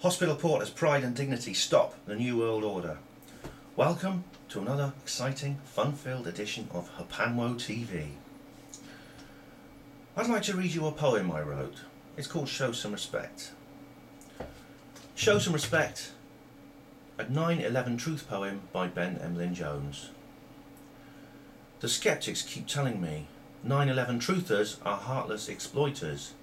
Hospital Porter's pride and dignity stop the New World Order. Welcome to another exciting, fun-filled edition of Hapanwo TV. I'd like to read you a poem I wrote. It's called Show Some Respect. Show Some Respect, a 9/11 truth poem by Ben Emlyn Jones. The skeptics keep telling me 9/11 truthers are heartless exploiters.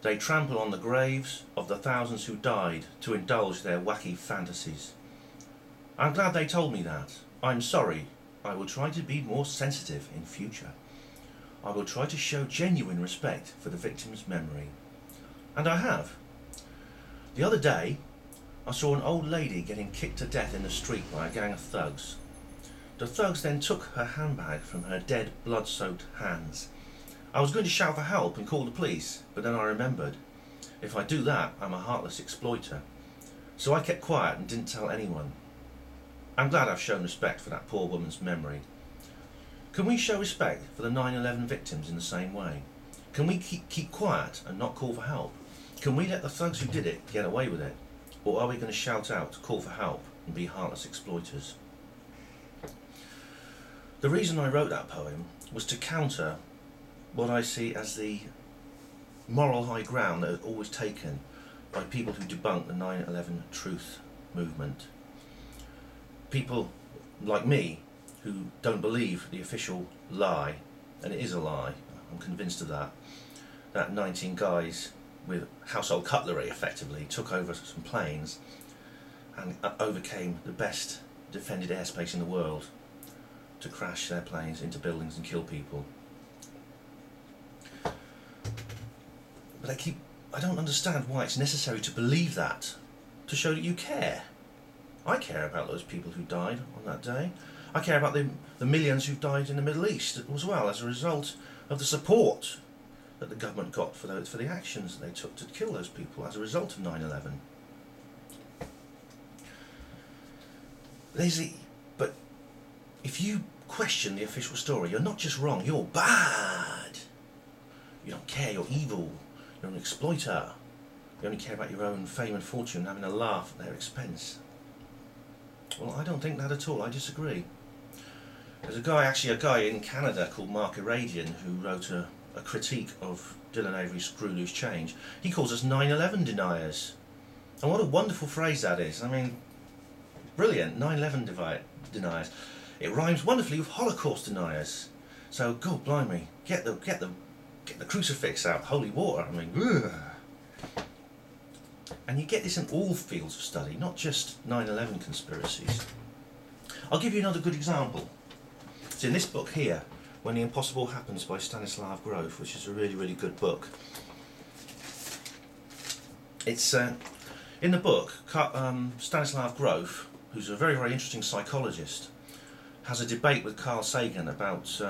They trample on the graves of the thousands who died to indulge their wacky fantasies. I'm glad they told me that. I'm sorry. I will try to be more sensitive in future. I will try to show genuine respect for the victim's memory. And I have. The other day, I saw an old lady getting kicked to death in the street by a gang of thugs. The thugs then took her handbag from her dead, blood-soaked hands. I was going to shout for help and call the police, but then I remembered, if I do that, I'm a heartless exploiter. So I kept quiet and didn't tell anyone. I'm glad I've shown respect for that poor woman's memory. Can we show respect for the 9/11 victims in the same way? Can we keep quiet and not call for help? Can we let the thugs who did it get away with it? Or are we going to shout out, call for help, and be heartless exploiters? The reason I wrote that poem was to counter what I see as the moral high ground that is always taken by people who debunk the 9/11 truth movement. People like me who don't believe the official lie, and it is a lie, I'm convinced of that, that 19 guys with household cutlery effectively took over some planes and overcame the best defended airspace in the world to crash their planes into buildings and kill people. But I don't understand why it's necessary to believe that to show that you care. I care about those people who died on that day. I care about the millions who died in the Middle East as well as a result of the support that the government got for the actions that they took to kill those people as a result of 9/11. But if you question the official story, you're not just wrong, you're bad. You don't care, you're evil. You're an exploiter. You only care about your own fame and fortune, having a laugh at their expense. Well, I don't think that at all. I disagree. There's a guy in Canada called Mark Iradian who wrote a critique of Dylan Avery's Screw Loose Change. He calls us 9/11 deniers. And what a wonderful phrase that is. I mean, brilliant. 9/11 deniers. It rhymes wonderfully with Holocaust deniers. So, God blimey, get the crucifix out, holy water. I mean, ugh. And you get this in all fields of study, not just 9/11 conspiracies. I'll give you another good example. It's in this book here, When the Impossible Happens by Stanislav Grof, which is a really, really good book. It's in the book, Stanislav Grof, who's a very, very interesting psychologist, has a debate with Carl Sagan about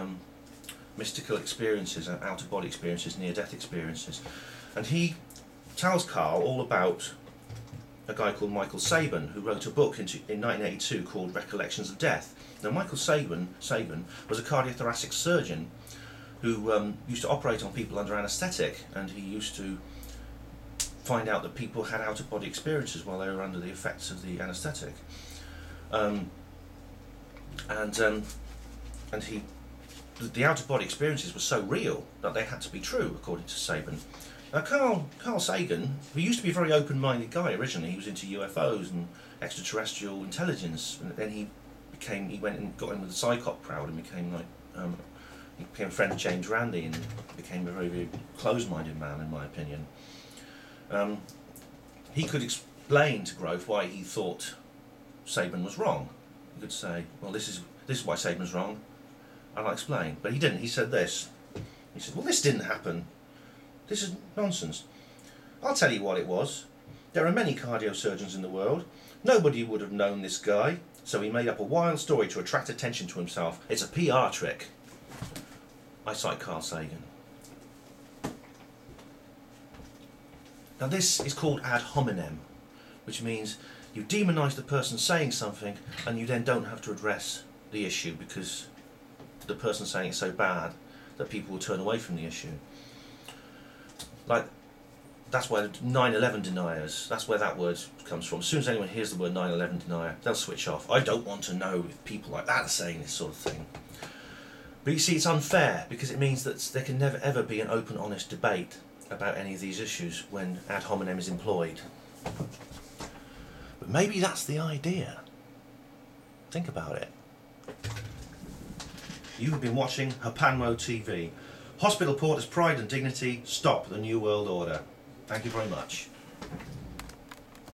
mystical experiences, out-of-body experiences, near-death experiences. And he tells Carl all about a guy called Michael Sabin, who wrote a book in 1982 called Recollections of Death. Now, Michael Sabin was a cardiothoracic surgeon who used to operate on people under anaesthetic, and he used to find out that people had out-of-body experiences while they were under the effects of the anaesthetic. The out-of-body experiences were so real that they had to be true, according to Sabin. Now, Carl Sagan, who used to be a very open-minded guy originally, he was into UFOs and extraterrestrial intelligence, and then he went and got in with the psychop crowd and became a friend of James Randi and became a very, very close-minded man, in my opinion. He could explain to Grof why he thought Sabin was wrong. He could say, well, this is why Sabin's wrong, and I'll explain. But he didn't. He said this. He said, well, this didn't happen. This is nonsense. I'll tell you what it was. There are many cardiosurgeons in the world. Nobody would have known this guy, so he made up a wild story to attract attention to himself. It's a PR trick. I cite Carl Sagan. Now, this is called ad hominem, which means you demonise the person saying something and you then don't have to address the issue because the person saying it's so bad that people will turn away from the issue. Like, That's where 9/11 deniers, that's where that word comes from. As soon as anyone hears the word 9/11 denier, they'll switch off. I don't want to know if people like that are saying this sort of thing. But you see, it's unfair because it means that there can never ever be an open, honest debate about any of these issues when ad hominem is employed. But maybe that's the idea. Think about it. You have been watching Hapanmo TV. Hospital Porter's Pride and Dignity, stop the New World Order. Thank you very much.